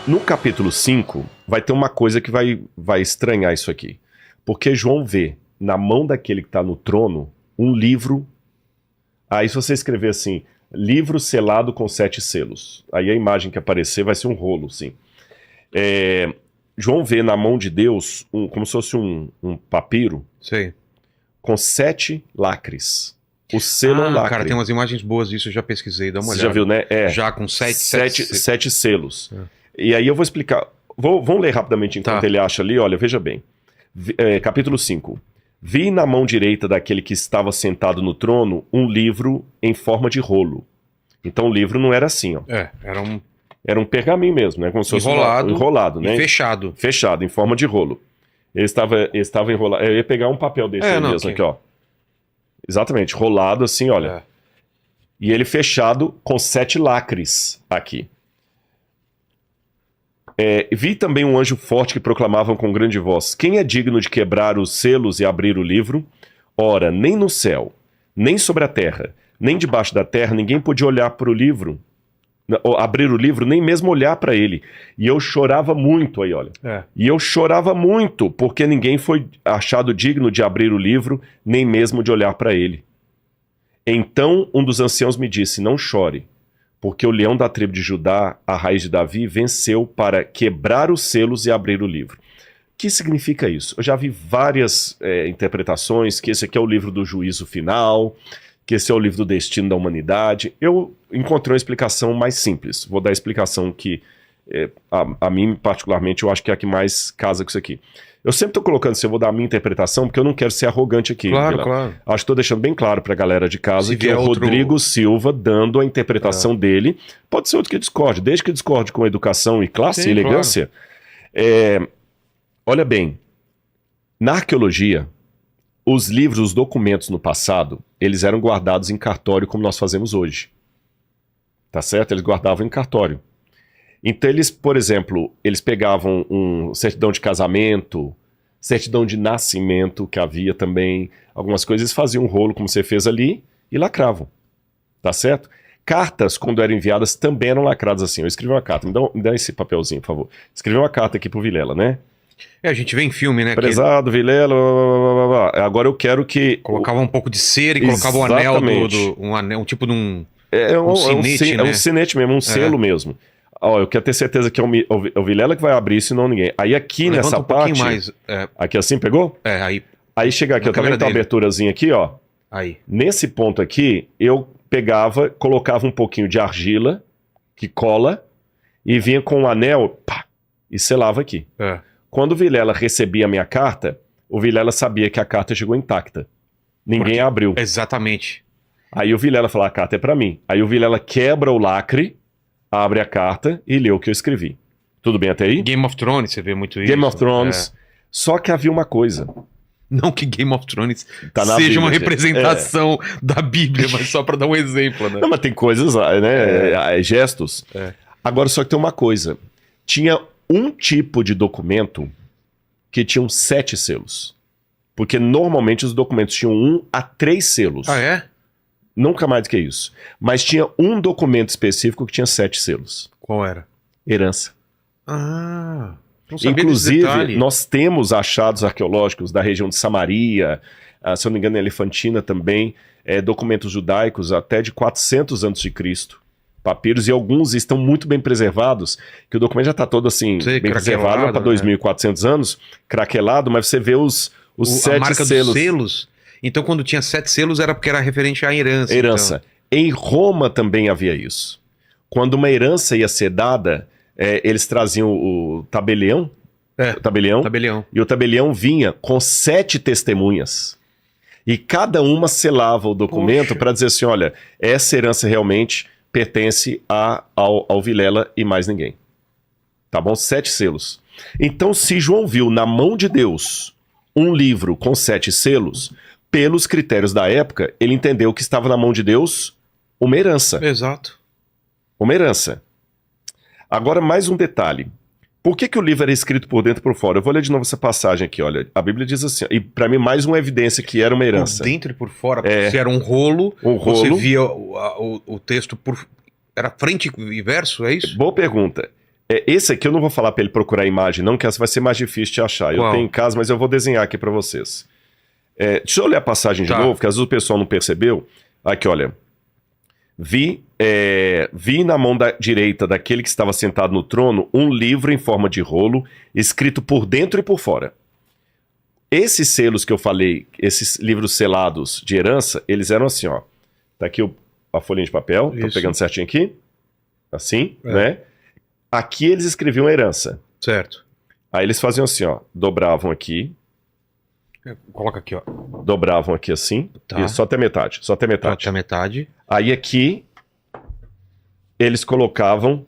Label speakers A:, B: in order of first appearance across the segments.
A: No capítulo 5, vai ter uma coisa que vai estranhar isso aqui. Porque João vê na mão daquele que está no trono um livro. Aí se você escrever assim, livro selado com 7 selos. Aí a imagem que aparecer vai ser um rolo, sim. João vê na mão de Deus como se fosse um papiro.
B: Sei.
A: Com 7 lacres. O selo é um lacre.
B: Cara, tem umas imagens boas disso, eu já pesquisei, dá uma olhada.
A: Você já viu, né?
B: Já com 7
A: selos. E aí eu vou explicar. Vamos ler rapidamente enquanto ele acha ali. Olha, veja bem. Capítulo 5. Vi na mão direita daquele que estava sentado no trono um livro em forma de rolo. Então o livro não era assim, ó. Era um pergaminho mesmo, né? Como se fosse enrolado, né?
B: E fechado.
A: Fechado, em forma de rolo. Ele estava enrolado. Eu ia pegar um papel desse aí mesmo, aqui, ó. Exatamente, rolado assim, olha. E ele fechado com 7 lacres aqui. Vi também um anjo forte que proclamava com grande voz: quem é digno de quebrar os selos e abrir o livro? Ora, nem no céu, nem sobre a terra, nem debaixo da terra, ninguém podia olhar para o livro, abrir o livro, nem mesmo olhar para ele. E eu chorava muito, aí olha. E eu chorava muito, porque ninguém foi achado digno de abrir o livro, nem mesmo de olhar para ele. Então um dos anciãos me disse: não chore, porque o leão da tribo de Judá, a raiz de Davi, venceu para quebrar os selos e abrir o livro. O que significa isso? Eu já vi várias interpretações, que esse aqui é o livro do juízo final, que esse é o livro do destino da humanidade. Eu encontrei uma explicação mais simples. Vou dar a explicação que, a mim particularmente, eu acho que é a que mais casa com isso aqui. Eu sempre estou colocando eu vou dar a minha interpretação, porque eu não quero ser arrogante aqui.
B: Claro.
A: Acho que estou deixando bem claro para a galera de casa que é o Rodrigo Silva dando a interpretação dele. Pode ser outro que discorde, desde que discorde com educação e classe e elegância. Claro. Olha bem, na arqueologia, os livros, os documentos no passado, eles eram guardados em cartório como nós fazemos hoje. Tá certo? Eles guardavam em cartório. Então eles, por exemplo, eles pegavam certidão de casamento, certidão de nascimento, que havia também, algumas coisas, faziam um rolo como você fez ali e lacravam. Tá certo? Cartas, quando eram enviadas, também eram lacradas assim. Eu escrevi uma carta, me dá esse papelzinho, por favor. Escrevi uma carta aqui pro Vilela, né?
B: A gente vê em filme, né?
A: Prezado, Vilela, agora eu quero que...
B: Colocava um pouco de cera e colocava o anel um anel, um tipo de um... um sinete, né?
A: É um sinete mesmo, um selo mesmo. Eu quero ter certeza que é o Vilela que vai abrir, senão ninguém. Aí aqui nessa parte... Mais, aqui assim, pegou? Aí chega aqui, eu também tenho uma aberturazinha aqui, ó.
B: Aí.
A: Nesse ponto aqui, eu pegava, colocava um pouquinho de argila, que cola, e vinha com um anel, pá, e selava aqui. Quando o Vilela recebia a minha carta, o Vilela sabia que a carta chegou intacta. Ninguém abriu.
B: Exatamente.
A: Aí o Vilela falou: a carta é pra mim. Aí o Vilela quebra o lacre, abre a carta e lê o que eu escrevi. Tudo bem até aí?
B: Game of Thrones, você vê muito isso.
A: Game of Thrones. Só que havia uma coisa.
B: Não que Game of Thrones seja uma representação da Bíblia, mas só pra dar um exemplo, né?
A: Não, mas tem coisas, né? Gestos. Agora só que tem uma coisa. Tinha um tipo de documento que tinham 7 selos. Porque normalmente os documentos tinham 1 a 3 selos.
B: Ah, é?
A: Nunca mais do que isso. Mas tinha um documento específico que tinha 7 selos.
B: Qual era?
A: Herança.
B: Não sabia.
A: Inclusive, nós temos achados arqueológicos da região de Samaria, se eu não me engano, Elefantina também, documentos judaicos até de 400 a.C., papiros, e alguns estão muito bem preservados, que o documento já está todo assim, bem preservado para 2.400 anos, craquelado, mas você vê os 7
B: marca
A: selos.
B: Dos selos. Então, quando tinha 7 selos, era porque era referente à herança.
A: Herança. Então. Em Roma também havia isso. Quando uma herança ia ser dada, eles traziam o tabelião, e o tabelião vinha com 7 testemunhas. E cada uma selava o documento para dizer assim: olha, essa herança realmente pertence ao Vilela e mais ninguém. Tá bom? 7 selos. Então, se João viu na mão de Deus um livro com 7 selos, pelos critérios da época, ele entendeu que estava na mão de Deus uma herança.
B: Exato.
A: Uma herança. Agora, mais um detalhe. Por que o livro era escrito por dentro e por fora? Eu vou ler de novo essa passagem aqui, olha. A Bíblia diz assim, e para mim mais uma evidência que era uma herança.
B: Por dentro e por fora, se era um rolo, você via o texto era frente e verso, é isso?
A: Boa pergunta. Esse aqui eu não vou falar pra ele procurar a imagem, não, que essa vai ser mais difícil de achar.
B: Qual?
A: Eu tenho em casa, mas eu vou desenhar aqui pra vocês. Deixa eu ler a passagem de novo, que às vezes o pessoal não percebeu. Aqui, olha. Vi na mão direita daquele que estava sentado no trono um livro em forma de rolo, escrito por dentro e por fora. Esses selos que eu falei, esses livros selados de herança, eles eram assim, ó. Tá aqui a folhinha de papel, tô pegando certinho aqui. Assim, né? Aqui eles escreviam a herança.
B: Certo.
A: Aí eles faziam assim, ó. Dobravam aqui.
B: Coloca aqui, ó.
A: Dobravam aqui assim.
B: Tá.
A: E só até metade. Só até metade.
B: Até metade.
A: Aí aqui eles colocavam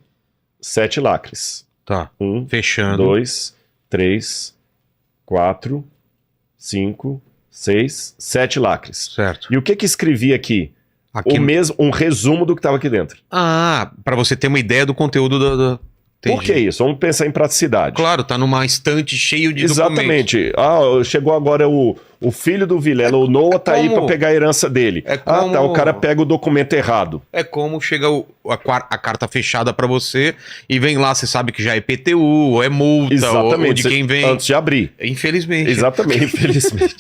A: 7 lacres.
B: Tá.
A: 1,
B: fechando.
A: 2, 3, 4, 5, 6, 7 lacres.
B: Certo.
A: E o que escrevia aqui?
B: Aqui...
A: um resumo do que estava aqui dentro.
B: Ah, para você ter uma ideia do conteúdo do...
A: Por que isso? Vamos pensar em praticidade.
B: Claro, tá numa estante cheio de
A: Exatamente. Chegou agora o filho do Vilela, o Noah tá aí para pegar a herança dele. O cara pega o documento errado.
B: É como chega a carta fechada para você e vem lá, você sabe que já é PTU, ou é multa, ou de quem vem.
A: Antes de abrir.
B: Infelizmente.
A: Exatamente, infelizmente.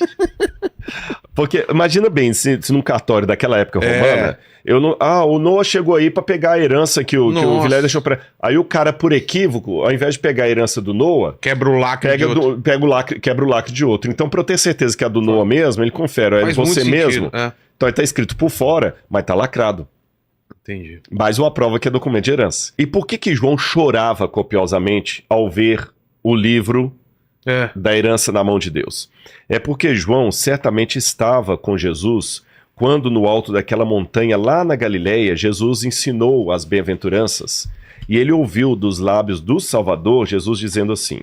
A: Porque, imagina bem, se num cartório daquela época romana, o Noah chegou aí pra pegar a herança que o Vilela deixou pra... Aí o cara, por equívoco, ao invés de pegar a herança do Noah...
B: Quebra o lacre de outro.
A: Quebra o lacre de outro. Então, pra eu ter certeza que é do Noah mesmo, ele confere. É você mesmo. Então, aí tá escrito por fora, mas tá lacrado.
B: Entendi.
A: Mais uma prova que é documento de herança. E por que João chorava copiosamente ao ver o livro... da herança na mão de Deus? É porque João certamente estava com Jesus quando no alto daquela montanha lá na Galileia Jesus ensinou as bem-aventuranças e ele ouviu dos lábios do Salvador Jesus dizendo assim: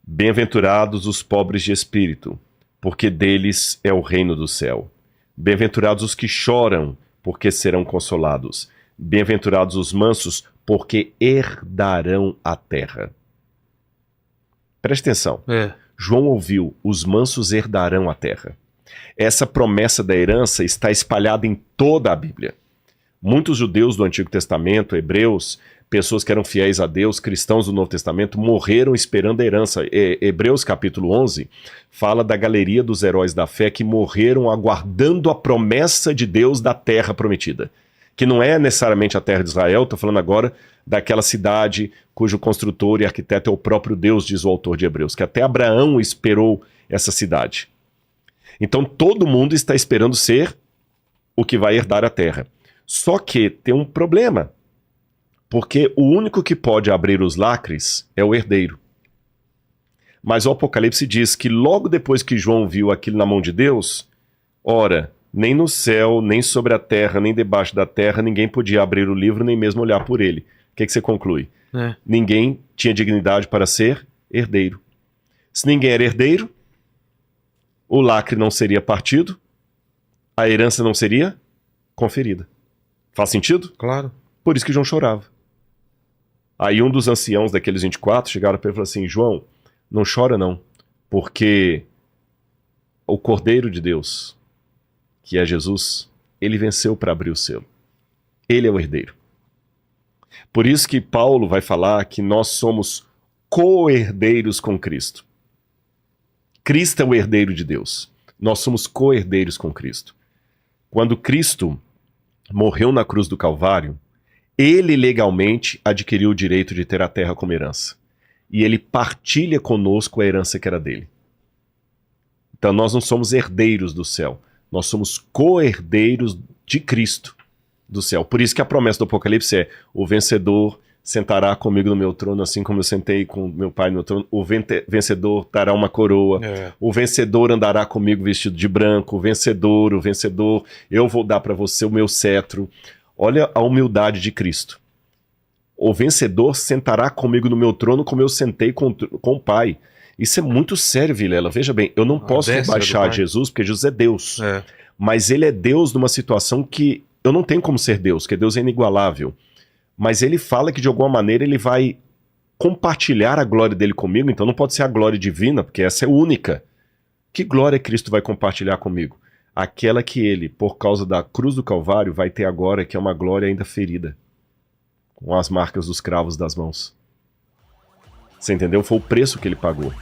A: bem-aventurados os pobres de espírito, porque deles é o reino do céu. Bem-aventurados os que choram, porque serão consolados. Bem-aventurados os mansos, porque herdarão a terra. Preste atenção. João ouviu, os mansos herdarão a terra. Essa promessa da herança está espalhada em toda a Bíblia. Muitos judeus do Antigo Testamento, hebreus, pessoas que eram fiéis a Deus, cristãos do Novo Testamento, morreram esperando a herança. Hebreus capítulo 11 fala da galeria dos heróis da fé que morreram aguardando a promessa de Deus da terra prometida. Que não é necessariamente a terra de Israel, estou falando agora daquela cidade cujo construtor e arquiteto é o próprio Deus, diz o autor de Hebreus, que até Abraão esperou essa cidade. Então todo mundo está esperando ser o que vai herdar a terra. Só que tem um problema, porque o único que pode abrir os lacres é o herdeiro. Mas o Apocalipse diz que logo depois que João viu aquilo na mão de Deus, ora, nem no céu, nem sobre a terra, nem debaixo da terra, ninguém podia abrir o livro, nem mesmo olhar por ele. O que você conclui? Ninguém tinha dignidade para ser herdeiro. Se ninguém era herdeiro, o lacre não seria partido, a herança não seria conferida. Faz sentido?
B: Claro.
A: Por isso que João chorava. Aí um dos anciãos daqueles 24 chegaram para ele e falou assim: João, não chora não, porque o Cordeiro de Deus, que é Jesus, ele venceu para abrir o selo. Ele é o herdeiro. Por isso que Paulo vai falar que nós somos co-herdeiros com Cristo. Cristo é o herdeiro de Deus. Nós somos co-herdeiros com Cristo. Quando Cristo morreu na cruz do Calvário, ele legalmente adquiriu o direito de ter a terra como herança. E ele partilha conosco a herança que era dele. Então nós não somos herdeiros do céu. Nós somos co-herdeiros de Cristo do céu. Por isso que a promessa do Apocalipse é: o vencedor sentará comigo no meu trono, assim como eu sentei com meu pai no meu trono. O vencedor dará uma coroa. O vencedor andará comigo vestido de branco. O vencedor, eu vou dar para você o meu cetro. Olha a humildade de Cristo. O vencedor sentará comigo no meu trono como eu sentei com o Pai. Isso é muito sério, Vilela. Veja bem, eu não posso rebaixar Jesus, porque Jesus é Deus. Mas ele é Deus numa situação que eu não tenho como ser Deus, porque Deus é inigualável. Mas ele fala que de alguma maneira ele vai compartilhar a glória dele comigo, então não pode ser a glória divina, porque essa é única. Que glória Cristo vai compartilhar comigo? Aquela que ele, por causa da cruz do Calvário, vai ter agora, que é uma glória ainda ferida. com as marcas dos cravos das mãos. Você entendeu? Foi o preço que ele pagou.